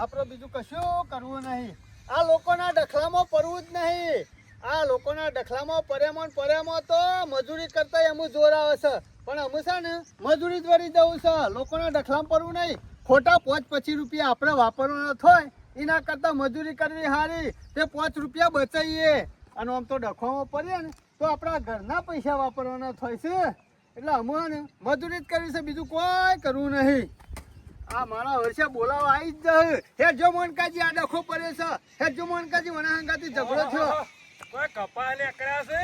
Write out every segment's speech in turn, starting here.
આપણે બીજું કશું કરવું નહીં. આ લોકોના ડખલામાં પડવું જ નહીં. આ લોકોના ડખલામાં પર્યામાં તો મજૂરી કરતા એમ જોર આવે છે. પણ અમે છે ને મજૂરી જ વળી જવું છે. લોકોના ડખલામાં પડવું નહીં. ખોટા 5-25 રૂપિયા આપણે વાપરવાના થાય એના કરતા મજૂરી કરવી સારી. તે 5 રૂપિયા બચાવીએ અને આમ તો ડખવામાં પડીએ ને તો આપણા ઘરના પૈસા વાપરવાના થાય છે. એટલે અમે ને મજૂરી જ કરવી છે, બીજું કોઈ કરવું નહીં. આ મારા વર્ષે બોલાવા આવી જ જાય. હે જો મોનકાજી આ ડખો પડે છે. હે જો મોનકાજી વનાહંગાથી ઝઘડો થયો. કોઈ કપા નીકળ્યા છે?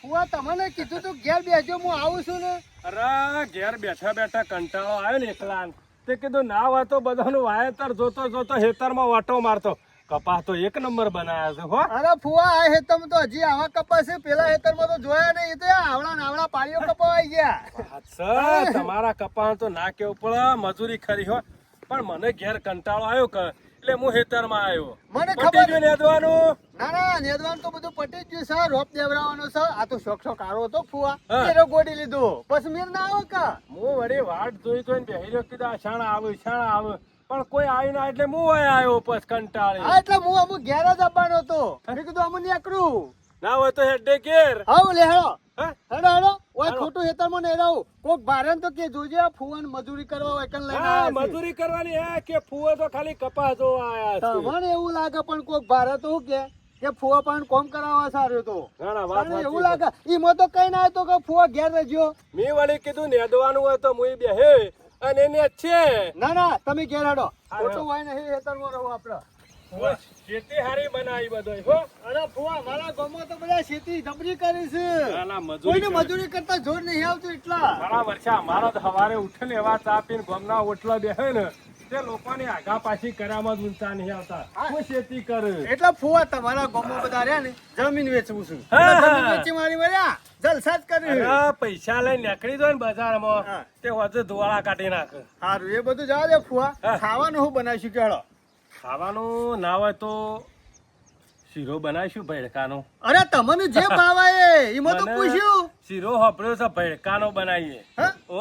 હું તમને કીધું તું ઘેર બેસજો, હું આવું છું ને. અરે ઘેર બેઠા બેઠા કંટાળો આવ્યો ને એકલા. તે કીધું ના હોય તો બધાનું વાયેતર જોતો હેતરમાં વાટો મારતો. કપાસ તો એક નંબર બનાયા છે હો. અરે ફુવા આ હેતરમાં તો હજી આવા કપાસ છે, પેલા હેતરમાં તો જોયા નહીં. એ તો આવડા નાવડા પાડીઓ કપાવાઈ ગયા. તમારા કપાસ તો ના કેવું પડે, મજૂરી ખરી હોય. પણ મને ઘેર કંટાળો આવ્યો એટલે હું હેતરમાં આવ્યો. મને ખબર નેદવાનું ના નેદવાનું તો બધું પટી જ ગયું છે. રોપ દેવરાવાનો છે. આ તો શોખ આરો હતો ફુવા, એરો ગોડી લીધું. પછી મેર ના આવે કા. હું વળી વાટ જોઈને બેહી રહ્યો, કીધું શાણા આવે પણ કોઈ આવ્યું ના એટલે હું આવ્યો પછી કંટાળી. હા એટલે હું અમુક ઘેર જ આવવાનો હતો. મેં કીધું અમુક નીકળું ના હોય તો હેડે ઘેર. આવ લે હેડો હેડો ઓય ખોટું હેતરમાં નહીં રહું. કોક ભારે તો કે જોજે ફુવાન મજૂરી કરવા હોય કન લઈને હા આવ્યા છે. મજૂરી કરવાની હે કે ફુવો તો ખાલી કપાસ જોવા આયા છે. તમને એવું લાગે પણ કોક ભારે તો શું કે ફુવા પણ કોમ કરાવવા સારું તો ના ના વાત તમને એવું સાચી છે. લાગે ઈમો તો કઈ ના તો કે ફુવા ઘેર રહેજો. મેં વળી કીધું નેદવાનું હોય તો મુઈ બેહે અને એને છે. ના તમે ઘેર હેડો. હા, ખોટું હોય નહીં હેતરમાં રહો આપડે. ખેતી હારી બનાવી બધોય હો. અરે ફુવા મારા ગામમાં તો બધા ખેતી જબરી કરી છે. ના ના મજૂરી કોઈને કરે. મજૂરી કરતા જોર નહીં આવતું એટલા. બરાબર છે. અમારા તો સવારે ઉઠીને એવા ચા પીને ગમના ઓટલા બેહે ને તે લોકોની આગા પાછી કર્યામાં જ ઊંચા નહીં આવતા. હું ખેતી કરે એટલે ફુવા તમારા ગામમાં બધા રહ્યા ને જમીન વેચવું છું. હા. જમીન વેચી મારી મળ્યા જલસા જ કરી. અરે પૈસા લઈને નીકળી દો ને બજારમાં હા. તે હોજે ધોવાળા કાઢી નાખે. સારું એ બધું જવા દે ફુવા. હા. ખાવાનું હું બનાવીશું કેળો. ખાવાનું ના હોય તો શીરો બનાવીશું ભેડકાનો. અરે તમને જે ભાવાય એમાં તો મને પૂછ્યું. શીરો હપડ્યો છે ભેડકાનો બનાવીએ. હા? ઓ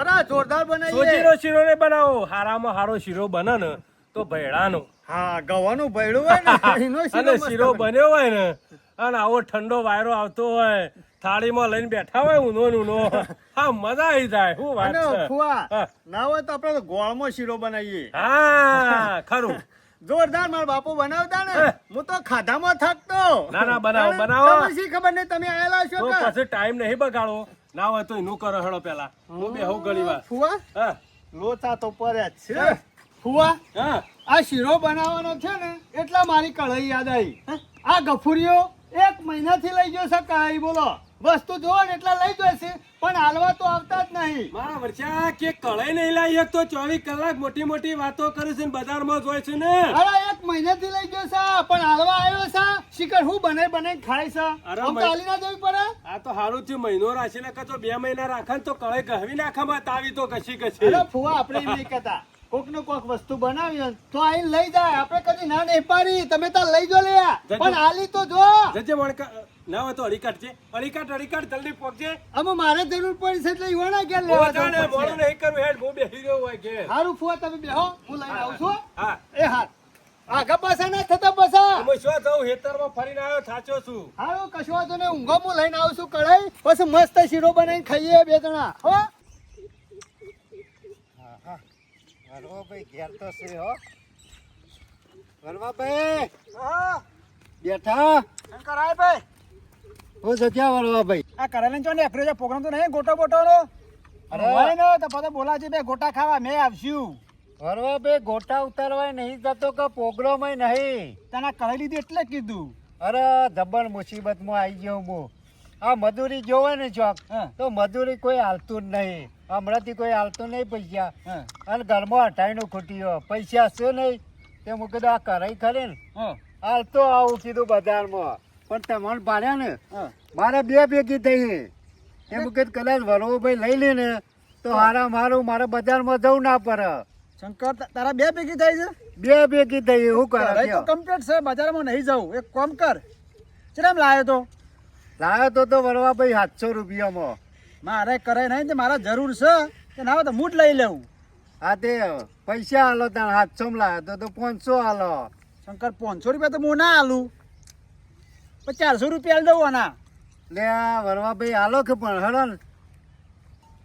અરે જોરદાર બનાવીએ. સોજીનો શીરો ને બનાવો. હારામાં હારો શીરો બને ને તો ભેડાનો. હા ગવાનું ભયડું હોય ને એનો શીરો અને મસ્ત શીરો બને. બન્યો હોય ને અને આવો ઠંડો વાયરો આવતો હોય થાળીમાં લઈને બેઠા હોય ઊનો હા મજા આવી જાય. શું વાત અને છે. ફુવા હા. ના હોય તો આપણે તો ગોળમાં શીરો બનાવીએ. હા ખરું. જોરદાર મારા બાપુ બનાવતા ને હા. હું તો ખાધામાં થાકતો. ના, ના, બનાવો, અને બનાવો. તમને શી ખબર નહીં તમે આયેલા છો તો કે? પછી ટાઈમ નહીં બગાડો. ના હોય તો એનું કરો હેડો પેલા. હું બેહું ઘણી વાર. ફુવા હા લોચા તો પડ્યા જ છે. ફુવા હા આ શીરો બનાવવાનો છે ને એટલા મારી કઢાઈ યાદ આવી. આ ગફુરીઓ 1 મહિનાથી લઈ ગયો છે કાંઈ બોલો. વસ્તુ જોવો ને એટલા લઈ જશે પણ હાલવા તો આવતા જ નહીં. મારા વર્ષા કે કળાઈ નહીં લાવી એક તો 24 કલાક મોટી મોટી વાતો કરે છે ને બજારમાં જ હોય છે ને. અરે 1 મહિનાથી લઈ ગયો છે પણ હાલવા આવ્યો છે. શિખર હું બનાઈ ખાય છે. અરે આમ તો હાલી ના જવી પડે. આ તો હારું થયું મહિનો રાખીને તો 2 મહિના રાખે ને તો કળાઈ ગહવી નાખામાં તાવી તો કશી અરે ફુવા આપણે એમ નહીં કહેતા. કોક ને કોક વસ્તુ બનાવી હોય તો આઈને લઈ જાય. આપણે કદી ના નહીં પાડી. તમે તાર લઈ જો લે જજો. પણ હાલી તો જો. જજે મણકા ના હોય તો અડીકાટ છે. અડીકાટ જલ્દી પહોંચજે. અમે મારે જરૂર પડી છે એટલે ઈવાના ઘેર લેવા જવું જાણે પડશે. મોડું નહીં કરવું હેડ હું બેહી રહ્યો હોય ઘેર. હારું ફુવા તમે બેહો હું લઈને આવું છું. હા એ હાર આગા પાછા ના થતા પાછા. હું શું થયું હેતરમાં ફરીને આવ્યો થાચો છું. હારું કશું વાંધો નહીં. ઊંઘો હું લઈને આવું છું કઢાઈ. પછી મસ્ત શીરો બનાવીને ખાઈએ 2 જણા હો. વરવાભાઈ ઘેર તો છે હો. વરવાભાઈ હા બેઠા શંકર આય ભાઈ. હું સત્યા વરવાભાઈ. આ કરાલે જો ને એકરો પ્રોગ્રામ તો નહીં ગોટો બોટોનો. અરે. હોય ને તો પછી બોલાવજે બે ગોટા ખાવા મેં આવશું. વરવાભાઈ ગોટા ઉતારવાય નહીં જતો કે પ્રોગ્રામય નહીં. તને કરાઈ લીધી એટલે કીધું. અરે જબર મુસીબતમાં આવી ગયો હું. આ મજૂરી જોવે ને ચોક હા. તો મજૂરી કોઈ હાલતું જ નહીં. હમણાંથી કોઈ હાલતું નહીં પૈસા. હા અને ઘરમાં 28નું ખૂટ્યો પૈસા છે નહીં. તે હું કીધું આ કરાઈ ખરી ને હા હાલતો આવું કીધું બજારમાં પણ તમને પાડ્યા ને હા. મારે 2 ભેગી થઈ. એમ કે કદાચ વરવાભાઈ લઈ લે ને તો હારા મારું મારે બજારમાં જવું ના પડે. શંકર તારા 2 ભેગી થાય છે. 2 ભેગી થઈ શું કરાઈ તો કરે કમ્પ્લીટ છે. બજારમાં નહીં જવું. એક કામ કર. ચેમ લાયો તો લાવ્યો તો વરવાભાઈ 700 રૂપિયામાં. મારે કરાય નહીં તે મારા જરૂર છે કે ના હોય તો મૂટ લઈ લેવું. હા તે પૈસા આલો તાણ 700 માં લાવ્યો તો 500 આલો. શંકર 500 રૂપિયા તો હું ના આલું, પણ 400 રૂપિયા આલી દઉં આના. લે આ વરવા ભાઈ આલો કે પણ હળો ને.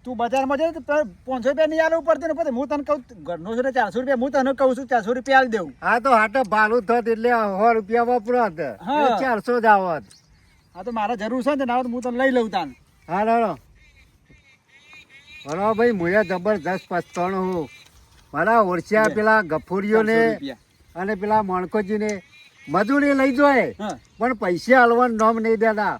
તું બજારમાં જઈ તો 500 રૂપિયા નહીં આલવું પડતું ને, પછી હું તને કહું ઘરનો છે ને 400 રૂપિયા, હું તને કહું છું 400 રૂપિયા આલી દેવું. હા તો હાટો ભાડું થત એટલે 100 રૂપિયા વાપરો હતા, હા. 400 જ આવત. હા તો મારે જરૂર છે ને ના હોય તો હું તને લઈ લઉં તાન. હા હળો વરવા ભાઈ મુયા જબરદસ્ત પસ્તાણો હું. મારા ઓળખ્યા પેલા ગફુરીઓને 400 રૂપિયા. અને પેલા મણકોજીને મજૂરી લઈ જોય હા પણ પૈસા આલવાનું નામ નહીં દેતા.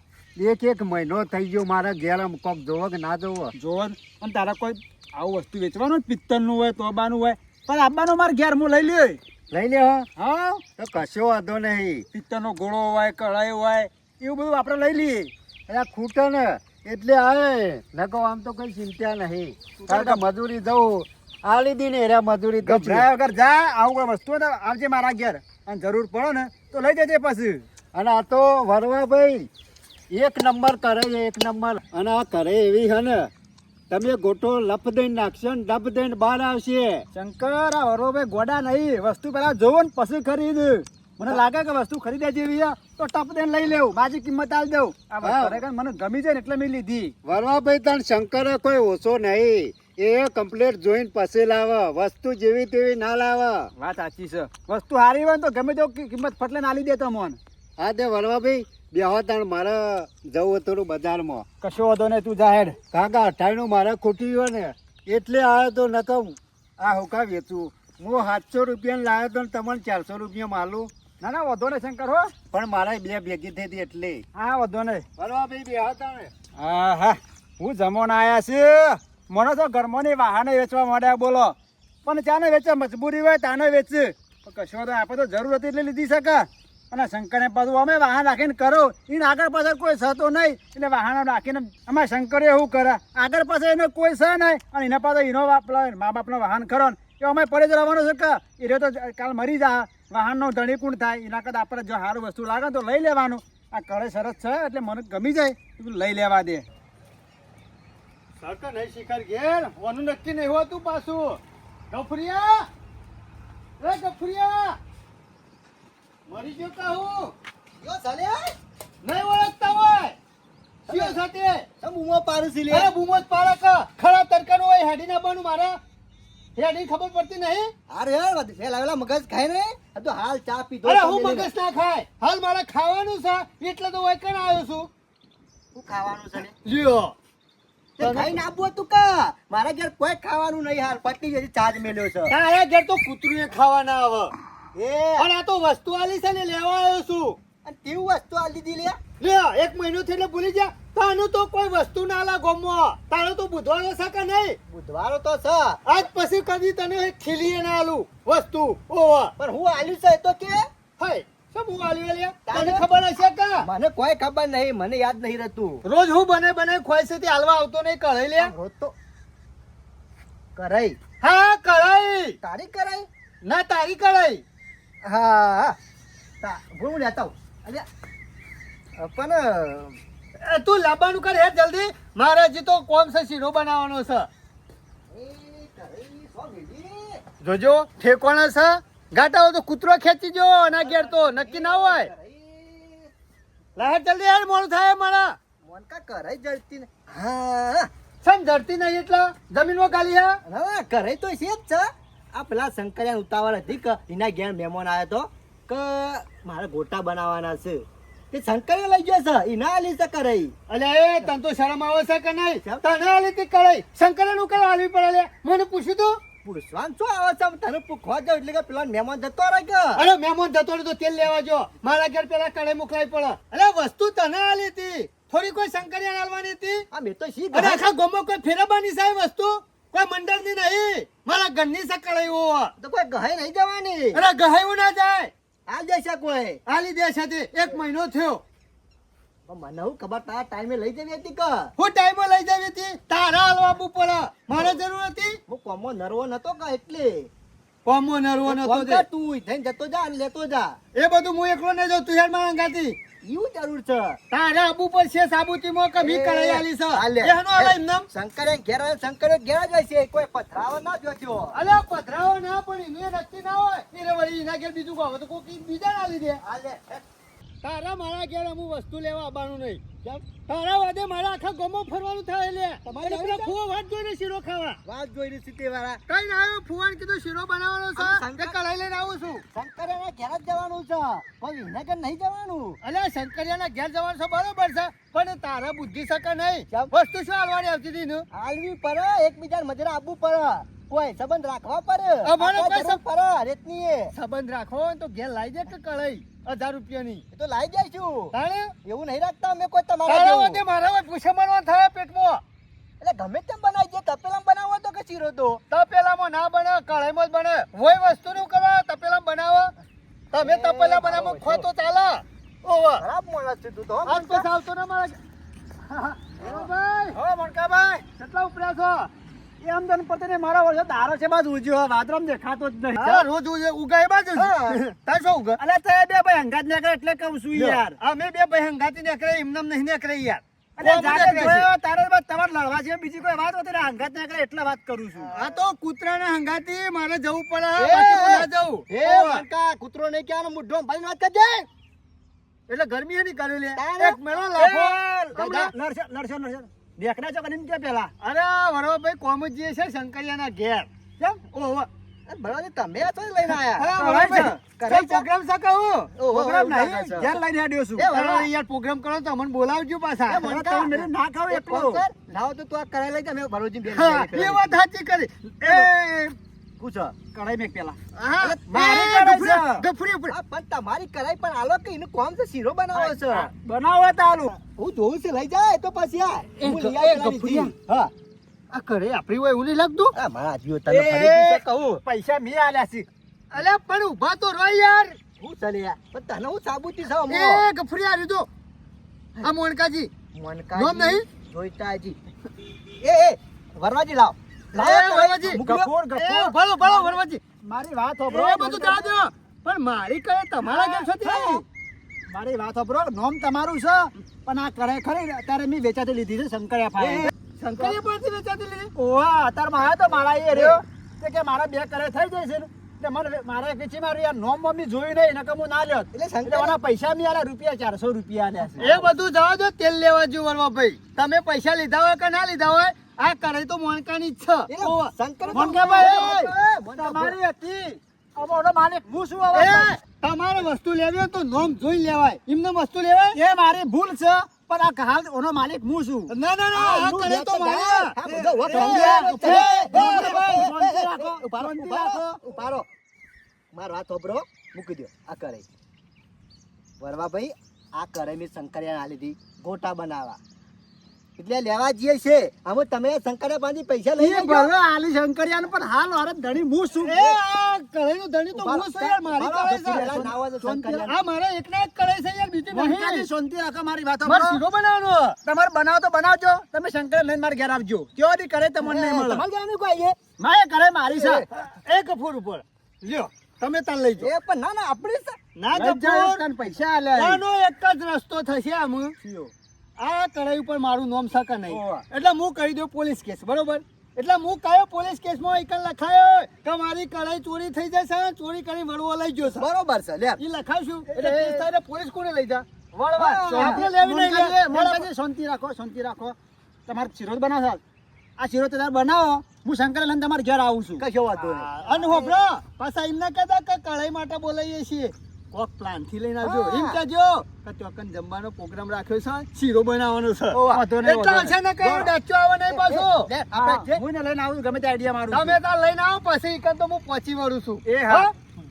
એક મહિનો થઈ ગયો મારા ઘેર આમ કોક જોવો કે ના જોવો. જોવો ને. અને તારા કોઈ આવું વસ્તુ વેચવાનું પિત્તળનું હોય તોબાનું હોય પણ આપવાનું મારે ઘેર હું લઈ લે. લઈ લે હો હા તો કશો વાંધો નહીં. પિત્તળનો ગોળો હોય કઢાઈ હોય એવું બધું આપણે લઈ લઈએ. એટલે ખૂટે ને એટલે આવે નકો આમ તો કઈ ચિંતા નહીં. કારણ કે મજૂરી જવું આલી દી ને એરા મજૂરી તો છે. ગભરાયા વગર જા, આવું કોઈ વસ્તુ હોય તો આવજે મારા ઘેર, અને જરૂર પડે ને તો લઈ જજે પછી. અને આ તો વરવા ભાઈ એક નંબર કરે છે, એક નંબર. અને આ કરે એવી હે ને તમે ગોટો લપ દઈને નાખશો ને ડબ દઈને બહાર આવશે. શંકર આ વરોભાઈ ગોડા નહીં, વસ્તુ પેલા જોવો ને પછી ખરીદ. મને લાગે કે વસ્તુ ખરીદે જેવી છે તો ટપ દઈને લઈ લેવું, બાજી કિંમત આલી દઉં. આ હા. ખરેખર મને ગમી જાય ને એટલે મેં લીધી. વરવા ભાઈ તને શંકરે કોઈ ઓછો નહીં. એ કમ્પ્લેટ જોઈને પછી લાવે, વસ્તુ જેવી તેવી ના લાવે. વાત સાચી છે, વસ્તુ સારી હોય ને તો ગમે તેવું કિંમત ફટલે ના લીધે તો મોન. હા તે વરવા ભાઈ બેહો તાણ મારે જવું થોડું બજારમાં. કશો વાંધો નહીં, તું જા હેડ. કાકા 28 મારે ખૂટી હોય ને એટલે આવ્યો તો નકમ આ હોકા વેચું. હું 700 રૂપિયા લાવ્યો તો ને તમને 400 રૂપિયા માલું. ના ના વાંધો નહીં શંકર હો. પણ મારે બે ભેગી થઈ હતી એટલે. હા વાંધો નહીં. વરવા ભાઈ બેહો તાણે. હા હા હું જમણ આયા છે. મને તો ઘરમાંની વાહને વેચવા માંડ્યા બોલો, પણ ચાને વેચે મજબૂરી હોય તાને વેચે. પણ કશો તો આપણે તો જરૂર હતી એટલે લીધી શકે. અને શંકરને પાછું અમે વાહન રાખીને કરો, એને આગળ પાછળ કોઈ થતો નહીં એટલે વાહન રાખીને અમારે શંકરે એવું કરે, આગળ પાછળ એને કોઈ છે નહીં, અને એના પાછળ એનો મા બાપનો વાહન ખરો ને એ અમે પડે જ રહેવાનો છે કે એ તો કાલ મરી જાય, વાહનનો ધણી કોણ થાય. એના કરતાં આપણે જો સારું વસ્તુ લાગે તો લઈ લેવાનું. આ કરે સરસ છે એટલે મને ગમી જાય એટલું લઈ લેવા દે. સરકાર નહીં શિકાર ઘેર ઓનું નક્કી નહીં હોતું પાછું. ગફુરિયા એ ગફુરિયા મરી ગયો કહું યો સાલે નહીં ઓળખતા હોય શિયો સાથે સમ ઉમો પારું સી લે અરે બૂમો જ પાડે કે ખરા તરકાનું હોય હેડી ના બનું મારે હેડી ખબર પડતી નહીં. અરે યાર લાવેલા મગજ ખાય ને આ તો હાલ ચા પીધો અરે હું મગજ ના ખાય હાલ મારે ખાવાનું છે એટલે તો વૈકણ આવ્યો છું. હું ખાવાનું છે ને જીઓ તે ખાઈ ના આપવું તું કા મારા ઘેર કોઈ ખાવાનું નહીં હાલ પટી જતી ચાર્જ મેલ્યો છે તારા ઘેર તો કૂતરું ખાવા ના આવે એ પણ આ તો વસ્તુ આલી છે ને લેવા આવ્યો છું. અને તેવું વસ્તુ આ લીધી લે લે 1 મહિનો થઈને ભૂલી જા તાનું તો કોઈ વસ્તુ ના લા ગોમમાં તારો તો બુધવારો છે કે નહીં. બુધવારો તો છે આજ પછી કદી તને ખીલીએ ના આલું વસ્તુ ઓવા પણ હું આલ્યું છે એ તો કે હાય શું હું આલ્યું લે તને તારે? ખબર હશે કે મને કોઈ ખબર નહીં મને યાદ નહીં રહેતું રોજ હું બને ખોય છે તે હાલવા આવતો નહીં કઢાઈ લે. રોજ તો કરાઈ હા કઢાઈ તારી કરાઈ ના તારી કઢાઈ. હા હું લેતા આવું અલ્યા પણ એ તું લાંબાનું કર હે જલ્દી મારે હજી તો કોમ છે શીરો બનાવવાનો છે. એ કરાઈ સો મેલી જોજો ઠેકોણા છે ગાટા હોય તો કૂતરો ખેંચી જો ના ઘેર તો નક્કી ના હોય. કરાઈ લાહેર જલ્દી યાર મોડું થાય મારા મોનકા કરાઈ જડતી ને હા સમ ધરતી નહીં એટલે જમીનમાં ગાલી હે. હા કરે તો છે જ છે આ પેલા શંકરિયા ઉતાવળ હતી કે એના ઘેર મહેમાન આવ્યો તો કે મારે ગોટા બનાવવાના છે તે શંકરિયા લઈ ગયો છે એના આલી છે કરે અલે એ તને તો શરમ આવે છે કે નહીં તને આલી તી કળાઈ શંકરે નું કઈ આલવી પડે લે મને પૂછ્યું તું. પુરુષવાન શું આવે છે તને પૂછવા જાવ એટલે કે પેલા મહેમાન જતો રહે કે અરે મહેમાન જતો રહ્યો તો તેલ લેવા જો મારા ઘેર પેલા કળાઈ મોકલાવી પડે. અરે વસ્તુ તને આલી તી થોડી કોઈ શંકરિયા આલવાની હતી. આ મેં તો શી અને આખા ગામમાં કોઈ ફેરવવાની છે એ વસ્તુ કોઈ મંડળની નહીં મારા ઘરની છે કળાઈ હોવા. તો કોઈ ગહાઈ નહીં જવાની અરે ગહાયું ના જાય આ દેશે કોઈ આલી દે સાથે 1 મહિનો થયો. પણ મને હું ખબર તારા ટાઈમે લઈ જવી હતી કે હું ટાઈમો લઈ જાવી હતી તારા હાલવા પડે મારે જરૂર હતી. હું કોમો નરવો નતો કે એટલે કોમો નરવો નતો ફોન તે. કર તું થઈને જતો જા અને લેતો જા એ બધું હું એકલો નહીં જાઉં તું યાર મારા ગાતી એવું જરૂર છે તારે આબુ પર છે સાબુતીમાં કે મી કરાઈ આલી છે હાલે. એનો આલે એમનેમ શંકરિયા ઘેર આવે, શંકરિયા ઘેર જ હોય છે કોઈ પથરાવા ના જોજો અલે પધરાવો ના પણ એને રસ્તી ના હોય એટલે વળી એના ઘેર બીજું કહો તો કોઈ બીજા ના લીધે હાલે. તારા મારા ઘેર અમુક વસ્તુ લેવા આવવાનું નહીં તારા વાદે મારા આખા ગામમાં ફરવાનું થાય લે તમારે એટલે પેલા ફુવા વાત જોઈને શીરો ખાવા વાત જોઈને સીતે વાળા કઈ ના આવ્યો ફુવાને કીધું શીરો બનાવવાનો છે શંકર- કે કઢાઈ લઈને આવું છું શંકરિયાના ઘેર જ જવાનું છે કોઈ વિનગર નહીં જવાનું અલે શંકરિયાના ઘેર જવાનું છે બરોબર છે પણ તારા બુદ્ધિ શકે નહીં કેમ? વસ્તુ શું હાલવાની આવતી હતી ને હાલવી પડે એકબીજાને મજરા આપવું પડે કોઈ સંબંધ રાખવા પડે અમારે આપણે કોઈ જરૂર પડે રેતની એ. સંબંધ રાખવો હોય ને તો ઘેર લાવી દે કે કઢાઈ 1000 રૂપિયાની એ તો લાવી જઈશું તાણે એવું નહીં રાખતા અમે કોઈ તમારા તારા જેવું. વાદે મારા વાદે પૂછે થાય પેટમાં એટલે ગમે તેમ બનાવી દે તપેલામાં બનાવો તો કે શીરો તો તપેલામાં ના બને કઢાઈમાં જ બને હોય વસ્તુ નું કરવા તપેલામાં બનાવો તમે તપેલા બનાવો ખો તો ચાલે ઓવા ખરાબ માણસ છે તું તો આજ તો આવતો ને મારા ભાઈ હો મણકાભાઈ કેટલા ઉપર્યા છો એ આમ જન પડતે ને મારા વર્ષે તારો છે બાજુ ઉજ્યો વાદરામ દેખાતો જ નહીં હા, રોજ ઉગાય બાજુ તાર શું ઉગા અલે તે બે ભાઈ અંગાત નીકળે એટલે કહું છું યાર અમે બે ભાઈ હંગાતી નીકળે એમને નહીં નીકળે યાર અલે કોમ જાતે નીકળે છે. જોયો તારે બાદ તમારે લડવા છે બીજી કોઈ વાત હોતી ને અંગાત નીકળે એટલે વાત કરું છું આ તો કૂતરાને હંગાતી મારે જવું પડે એ, બાકી તો ના જવું એ મણકા કૂતરો નહીં કહેવાનો મુઢો ભાઈ વાત કરજે એટલે ગરમી એની કરી લે તારે- એક મેળો લાફો નરસો દેખના છો કને કે પેલા અરે વરો ભાઈ કોમ જ જે છે શંકરિયાના ઘેર કેમ ઓહો બરાબર તમે આ તો લઈને આયા હા, કરાય છે. કઈ પ્રોગ્રામ છે કહું ઓહો, પ્રોગ્રામ એવું નહીં લાગે છે. ઘેર લઈને આડ્યો છું એ વરાળ. યાર પ્રોગ્રામ કરો તો અમને બોલાવજો પાછા એ મને તમે મેરે ના ખાવ એક એકલો કામ કર, લાવો તો તું આ કરાઈ લઈ જા મેં ભરોજી બેન હા, એ વાત સાચી કરી એ પૂછો કઢાઈ મેક પેલા હા, મારી એ કઢાઈ ગફુરી, છે. ગફુરી ઉપર. આ પણ તમારી કરાઈ પણ આલો કે એનું કોમ છે શીરો બનાવો છે બનાવો તાલું હું જોઉં છે લઈ જાય તો પછી આ એ હું લઈ એ આવેલા ગફુરિયા. લીધી. હા આ ઘરે આપણી હોય એવું નહીં લાગતું આ મારા જીવ તને એ, ફરીથી તો કહું પૈસા મે આલ્યા છે અલ્યા પણ ઊભા તો રહો યાર હું ચાલ્યા પણ તને હું સાબુતી છે અમો એ ગફુરી આ રીતો આ મોનકાજી મનકાજી, નોમ નહીં? જોઈતાજી એ વરવાજી લાવ એ વરવાજી. ગફૂર, ગફૂર. એ ભલો ભલો વરવાજી મારી વાત એ હોભળો બધું જવા દો પણ મારી કરે તમારા ઘેર છોતી નહીં મારી વાત હોભળો નોમ તમારું છે પણ આ કરે ખરી અત્યારે મેં વેચાતી લીધી છે શંકરિયા ફાય શંકરિયા પરથી વેચાતી લીધી ઓવા અત્યારે માં આવ્યો તો મારા એ રહ્યો તે કે મારા બે કરે થઈ જાય છે ને એટલે મને મારે વેચી મારું યાર નોમ મમ્મી જોયું નહીં નકર હું ના લ્યો એટલે એટલે મને પૈસા મી આલ્યા રૂપિયા 400 રૂપિયા આલ્યા છે એ બધું જવા દો તેલ લેવા જો વરવા ભાઈ તમે પૈસા લીધા હોય કે ના લીધા હોય આ કરે તો મોનકાની જ છે એટલે ઓવા. શંકર મનકાભાઈ, મનકા તમારી હતી અમારો માલિક હું શું એ હવે તમારે વસ્તુ લેવી હોય તો નોમ જોઈ લેવાય એમને વસ્તુ લેવાય એ મારી ભૂલ છે પણ આ હાલ ઓનો માલિક હું છું ના ના ના આ કરે તો મારે હા, બધો વખત એ, સમજ્યા? એ, શાંતિ રાખો, ઉભારો, શાંતિ ઉભારો, રાખો. ઉભારો. માર વાત હોભળો, મૂકી દ્યો. આ કરે વરવા ભાઈ આ કરે મેં શંકરિયા ના લીધી ગોટા બનાવવા એટલે લેવા જઈએ છે અમે તમે શંકરિયા પાસેથી પૈસા લઈ એ લેજો. ભલે આલી શંકરિયાને પણ હાલ હારે ધણી હું છું એ આ કઢાઈનું ધણી તો હું છું યાર મારી ઉભારો, કઢાઈ છે. પેલા ના હોય તો શંકરિયા. આ મારે એકના એક કઢાઈ છે યાર બીજી મનકાજી, નહીં શાંતિ રાખો મારી વાત મારે સાંભળો. શીરો બનાવવાનો તમારે બનાવો તો બનાવજો તમે શંકર લઈને મારા ઘેર આવજો ત્યોથી કરે તમને નહીં મળે તમારે જવાનું કોઈ છે? મારે ઘરે મારી છે એ કફૂર ઉપર લ્યો તમે તાર લઈ જાઓ એ પણ ના ના આપણે છે. ના લઈ જાઓ, કપૂર તને પૈસા આલ્યા આનો એક જ રસ્તો થશે આમ આ કઢાઈ ઉપર મારું નામ સકા નહીં ઓવા. એટલે હું કરી દઉં પોલીસ કેસ બરોબર એટલે હું કયો પોલીસ કેસમાં એકલ લખાયો કે મારી કઢાઈ ચોરી થઈ જશે ચોરી કરી વળવો લઈ ગયો છે બરોબર છે લે એ લખાવશું એટલે કેસ થાય એટલે પોલીસ કોને લઈ જા વળવા. આપણે લેવી નહીં લે. મનકાજી, શાંતિ રાખો શાંતિ રાખો તમારે શીરો જ બનાવો છે. આ શીરો તમારે બનાવો હું શંકર લઈને તમારે ઘેર આવું છું કશો વાંધો નહીં. અને હોભળો પાછા એમને કહેતા કે કઢાઈ માટે બોલાવીએ છીએ કોક પ્લાન થી લઈને આવજો હા. એમ કહેજો કે ચોકન જમવાનો પ્રોગ્રામ રાખ્યો છે શીરો બનાવવાનો છે ઓવા. વાંધો નહીં, એટલા વાંધો છે ને કઈ ડાચો આવે નહીં પાછો લે, હા, આપણે જે- હું એને લઈને આવું ગમે તે આઈડિયા મારું તમે ત્યાં લઈને આવો પછી ઈકન તો હું પહોંચી વળું છું એ હા. હા?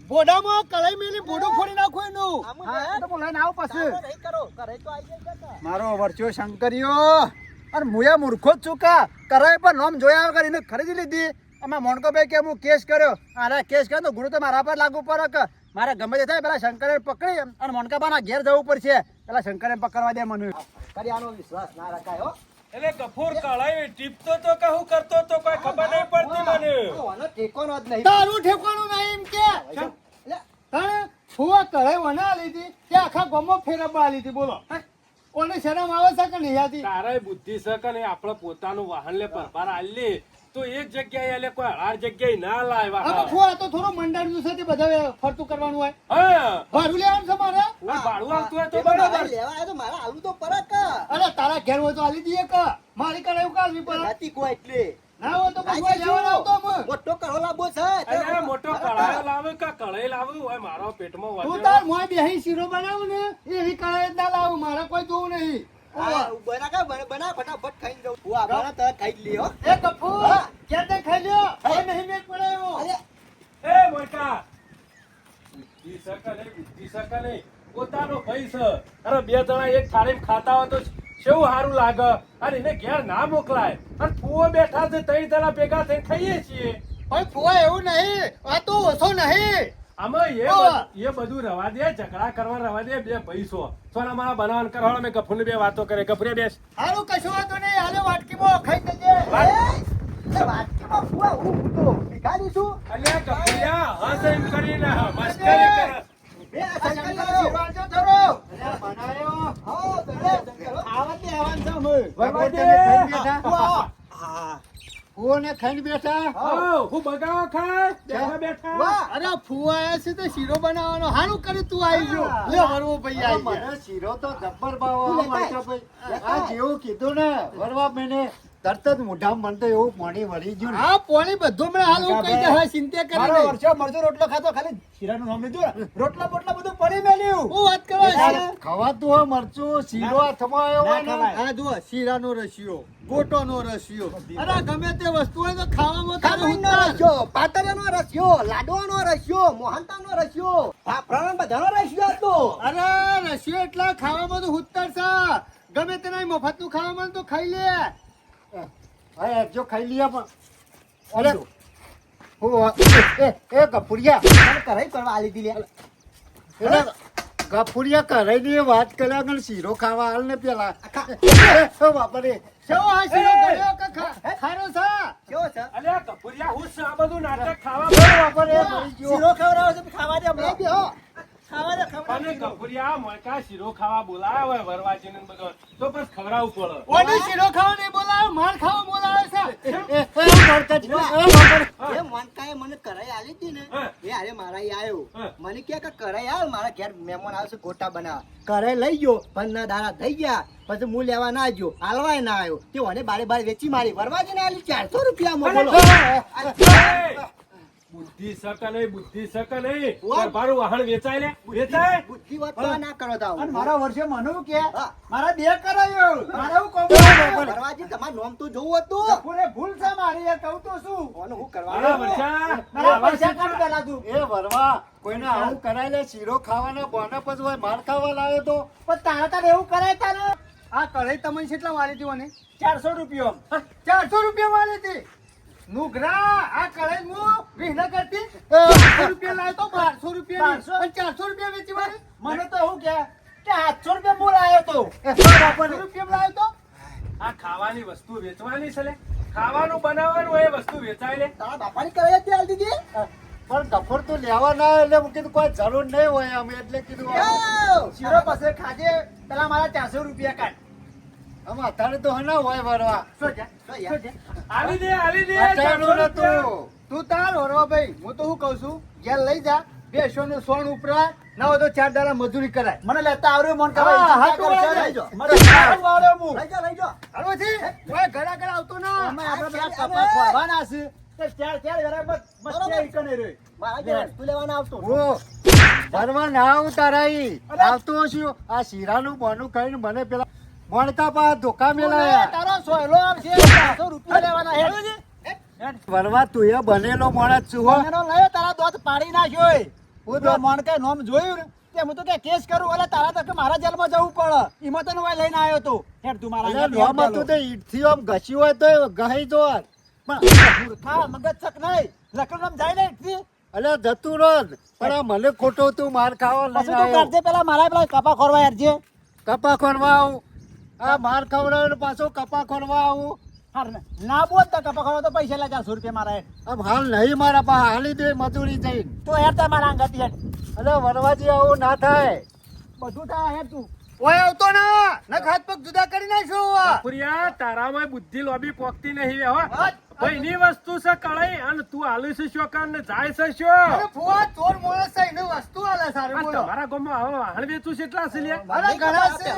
બોડામાં કઢાઈ મેલી બોડું ફોડી નાખો એનું આમ હા, જ એ તો હું લઈને આવું પછી તારે નહીં કરો કરે તો આવી જાય કાકા. મારો વર્ચ્યો શંકરિયો અને મુયા મૂર્ખો જ ચૂકા કરાય પણ નોમ જોયા વગર એને ખરીદી લીધી આમાં મોનકોભાઈ કે હું કેસ કર્યો અરે કેસ કર્યો તો ગુરુ તો મારા પર લાગુ પડે કે મારે ગમે તે થાય પેલા શંકરે પકડી અને મોનકાબાના ઘેર જવું પડશે પેલા શંકરે પકડવા દે મને કરી આનો વિશ્વાસ ના રખાય હો એટલે ગફૂર કળાઈ ટીપતો તો કે હું કરતો તો કોઈ ખબર નહીં પડતી મને આનો ટેકોનો જ નહીં તારું ઠેકાણું નહીં એમ કે લે, હા? ફુવા કઢાઈ વના લીધી કે આખા ગામમાં ફેરવવા આલી હતી બોલો હે? ઓને શરમ આવે છે કે નહીં આવતી? તારે બુદ્ધિ છે કે નહીં આપણે પોતાનું વાહન લે પરભાર આલી તો એક જગ્યાએ આલે કોઈ હર જગ્યાએ ના લાવ્યા આમાં ફુવા તો થોડું મંડાણ છે તે બધા ફરતું કરવાનું હોય હા ભાડું લેવાનું છે મારે કોઈ ભાડું આવતું હોય તો એ બરોબર બરાબર લેવા આવ્યો તો મારા આલુ તો પરત કા અરે તારા ઘેર હોય તો આલી દઈએ કે મારી કઢાઈ કાઢવી પડે નથી કોઈ એટલે ના હોય તો કોઈ લેવાનો આવતો અમે. મોટો કરો લાંબો છે અરે મોટો કળાયો લાવે કે કળાઈ લાવું હોય મારો પેટમાં તું વધે તાર મોય બેહી શીરો બનાવું ને એવી કઢાઈ જ ના લાવું મારે કોઈ જોવું નહીં બના ફટાફટ ખાઈને જાઉં હું આભાર તરત ખાઈ જ લ્યો એ કપૂ ક્યાં તે ખાઈ લ્યો હવે નહીં મેચ પડે એવો. અરે એ મોટા બુદ્ધિ શકે નહીં પોતાનો ભાઈ છે અરે બે જણા એક થાળીમાં ખાતા હોય તો કેવું સારું લાગે અને એને ઘેર ના મોકલાય અને ફુઓ બેઠા છે ત્રણ જણા ભેગા થઈને ખાઈએ છીએ ભાઈ ફુવા એવું નહીં આ તો ઓછો નહીં આમાં એ બધું રવા દે ઝઘડા કરવા રવા દે બે પૈસો સોના મારા બનાવવાનું કરવાનો મેં ગફુને બે વાતો કરે ગફરે બેસ હારું કશું વાતો નહીં હાલે વાટકીમાં ખાઈ જજે એ વાટકીમાં ફુવા હું તો ભિખારી છું અલ્યા ગફરિયા હસ એમ કરીને મસ્કરી કરે બે આ સંકલ્પ શીરો કરો. વાળજો થોડો. બનાયો આવો, તમે કરો. આવત ને આવવાનું છે અમે. વરવા તમે ખાઈને બેઠા ફુવા. હા ફુઓને ખાઈને બેઠા આવ હું બગાવો ખાય બેઠા બેઠા વાહ. અરે ફુવા આયા છે તો શીરો બનાવવાનો હારું કર્યું તું આવી ગયો લે વરવો ભાઈ આ આવી ગયા. મને શીરો તો જબ્બર ભાવ તું આવે લેતા મારા ભાઈ. આ જેવું કીધું ને વરવા મેને તરત જ મોઢામાં મને તો એવું પાણી વળી ગયું ને. હા પોણી બધું મને હાલ હું કહી દે હવે ચિંતા કરે મારો નહીં. વર્ષો મરચો રોટલો ખાતો ખાલી શીરાનું નામ લીધું ને રોટલા બોટલા બધું પડી મેલ્યું હું વાત કરવા છે ખવાતું હોય મરચું શીરો હાથમાં આવ્યો હોય ને ખવાય. આ જુઓ શીરાનો રસિયો ગોટોનો રસિયો અરે ગમે તે વસ્તુ હોય તો ખાવામાં તારે ખાવાનો ઉતાર. રસ્યો, પાતળિયાનો રસ્યો, લાડવાનો રસ્યો, મોહનથાળનો રસ્યો, ફાફડાનો બધાનો રસ્યો હતો. અરે રસિયો એટલા ખાવામાં તો ઉતાર છે ગમે તે નહીં મફતનું ખાવામાં તો ખાઈ લે હા જો ખાઈ લીયા પણ અરે એ ગફુરિયા મને કરાઈ કરવા આલી હતી લે. એટલે ગફુરિયા કરાઈ વાત કર્યા આગળ શીરો ખાવા હાલ ને પેલા બાપરે કેવો આ શીરો ગળ્યો કે ખારો છે કેવો છે? અલ્યા કપૂરિયા હું છે આ બધું નાટક ખાવા બાપરે મરી ગયો. શીરો ખવડાવો છે તો ખાવા દે હમણાં. બેહો. ખાવા દે, ખાવા અને કપૂરિયા મોટા શીરો ખાવા બોલાયા હોય વરવાજીને ને બધો તો બસ ખવડાવવું પડે ઓને શીરો ખાવા નહીં બોલાવે માર ખાવા બોલાવે છે દે. એ મોનકાએ મને કરાઈ આલી હતી ને હા. એ હારે મારા ઈ આયો. હા. મને કહે કે કરાઈ આવ મારા ઘેર મહેમાન આવશે ગોટા બનાવવા. કરાઈ લઈ ગયો પણ ના દાડા થઈ ગયા પછી હું લેવા ના ગયો હાલવાય ના આવ્યો તે ઓને બારે બાર વેચી મારી વરવાજીને આલી 400 રૂપિયામાં બોલો. બુદ્ધિ શકે નહીં બુદ્ધિ શકે નહીં વાહ. મારું વાહન વેચાય લે વેચાય બુદ્ધિ વાત તો ના કરો તાવ. અને મારા વર્ષે મને કે હા. મારા બે કરાયો મારા હું કહું વરવાજી તમારું નામ તો જોવું હતું. પૂરે ભૂલ છે મારી યાર કહું તો શું કોને હું મારા કરવા વર્ષા મારા પૈસા કાઢ પેલા તું એ વરવા કોઈને આવું કરાય લે શીરો ખાવાના બોના પછી હોય માર ખાવા લાવ્યો તો પણ તારે તારે એવું કરાય તારે આ કઢાઈ તમને કેટલા વાળી હતી મને 400 રૂપિયો 400 રૂપિયા વાળી હતી નુગરા આ કઢાઈ હું વિહના કરતી 400 રૂપિયા લાવ્યો તો 1200 રૂપિયા 400 રૂપિયા વેચી વાળી મને તો એવું કે 700 રૂપિયા બોલ આવ્યો તો 400 રૂપિયા લાવ્યો તો આ ખાવાની વસ્તુ વેચવાની છે લે ખાવાનું બનાવવાનું હોય એ વસ્તુ વેચાય લે તારા બાપાની કરાઈ હતી આલી દીધી. પણ ગફર તો લેવા ના આવે એટલે હું કીધું કોઈ જરૂર નહીં હોય અમે એટલે કીધું યાવ. શીરો પાસે ખાજે પેલા મારા 400 રૂપિયા કાઢ આમ અત્યારે તો હના હોય વરવા શું છે તો યાર. આલી દે અત્યારનું 400 નતું રૂપિયા. તું તાર હોરવા ભાઈ હું તો શું કહું છું ઘેર લઈ જા 200 નું સોન ઉપરાય ના હોય તો 4 દાડા મજૂરી કરાય મને લેતા આવડ્યું મન હા, કરાય હા, તું લઈ લઈ જા. મને સારું આવડે હું લઈ જા, લઈ જા. હાલો છે ઓય ઘડા ઘડા આવતો ના આમાં આપણે પેલા કપા ખોરવાના છે તે ચાર ઘરે મસ્તી ઈકને રે મારા ઘેર વસ્તુ લેવાના આવતો. ઓ વરવા ના ઉતારાઈ આવતો છું આ શીરાનું બોનું ખાઈને મને પેલા મોણકા પા ધોકા મેલાયા તારો સોયલો આવશે 400 રૂપિયા લેવાના હેડ વરવા તું એ બનેલો મોણસ છું હો એનો લયો તારા દોત પાડી નાખ્યો હું હું તો- તો મન કઈ નોમ જોયું ને તે હું તો કે કેસ કરું એટલે તારા તો કે મારા જેલમાં જવું પડે ઈમાં તને વાય લઈને આવ્યો તો હેડ તું મારા એટલે ઘેર નોમ હતું તો ઈટથી આમ ઘસ્યું હોય તો ગહી જો પણ મૂર્ખા મગજ ચક નહીં લખન નામ જાય ને ઈટથી. અલે જતું રોજ પણ આ મને ખોટો તું માર ખાવા પછી લઈને તું આવ્યો કરજે પેલા મારા પેલા કપા ખોરવા યાર જે કપા ખોરવા આવું આ માર ખવડાવ્યો ને પાછો કપા ખોરવા આવું ના બોલ તો કપા તો પૈસા લે 400 રૂપિયા મારા હેઠ. આમ હાલ નહીં મારા પાસે હાલી દે મજૂરી જઈને. તો હેઠ તમારા અંગત હેઠ. અરે વરવાજી આવું ના થાય. બધું થાય હેઠ તું. ઓય આવતો ના ન ખાત પગ જુદા કરી નાખશું કપૂરિયા તારામાં બુદ્ધિ લોબી પોકતી નહીં હો ભાઈની વસ્તુ છે કળાઈ અને તું આલુ છે શું કાન ને જાય છે શું અરે ફુવા ચોર માણસ છે એને વસ્તુ આલે સારું આ બોલો તમારા ગામમાં આવા વાહણ વેચું છે એટલા છે લ્યા? અરે ઘણા છે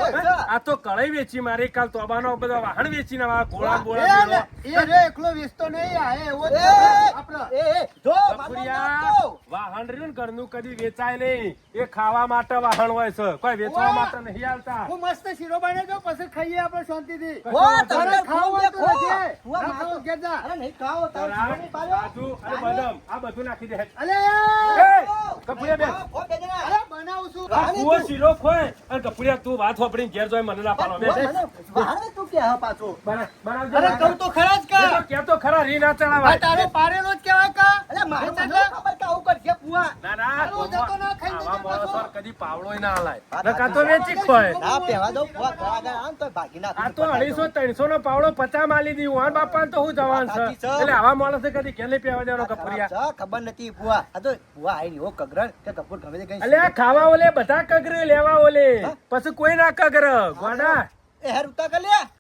આ તો કળાઈ વેચી મારી કાલ તોબાનો બધા વાહણ વેચીને આવા ગોળા એ ગોળા ને, એ રે એકલો વેચતો નહીં આ એવો જ એ, આપણો જો કપૂરિયા, વાહણ રહ્યું ને ઘરનું કદી વેચાય નહીં એ ખાવા માટે વાહણ હોય છે કોઈ વેચવા વાહ. માટે નહીં આવતા હું મસ્ત શીરો બનાવી દઉં પછી ખાઈએ આપણે શાંતિથી હો, તારે તમે ખાવું હોય તો ખો. લેજે. ફુવા, ના ખાવું ઘેર જા. અરે નહીં ખાઓ તાર જીવનની પાડ્યો. કાજુ અને બદામ આ બધું નાખી દે અલે એ, કપૂરિયા બેન. હો, બે જણા. અરે બનાવું છું આ કૂવો શીરો ખોય અને કપૂરિયા તું વાત વાપરીને ઘેર જોઈ મને ના પાડો બે મને વાહણે તું કે હા પાછો. બનાવજો. અરે કહું તો ખરા જ એ કા તો કહેતો ખરા રી ના આ ચડાવાય. તારો પારેલો જ કહેવાય કા અરે મારે એટલે મને ખબર કે આવું કરશે ફુવા. ના ના આવું જતો ના ખાઈ આવા જતો માણસો પાછો. કદી પાવડોય ના હલાય વાત નકર તો સાચી. વેચી ખોય ના પહેવા દઉં ફુવા ઘર આગળ આમ તો ભાગી નાખું. આ તો 250-300 નો પાવડો 50 માલી દી વાન બાપા તો હું જવાન છે સાચી છે. એટલે આવા માણસે કદી કેલે પીવા દેવાનો કપૂરિયા ખરાબ છે, ખબર નથી ફુવા. આ તો ફુવા આઈ રહ્યો કગરણ કે કપૂર ગમે તે કઈ અલે આ ખાવા ઓલે બધા કગરે લેવા ઓલે પછી કોઈ ના કગર ગોડા એ હેર ઉતા કર લે.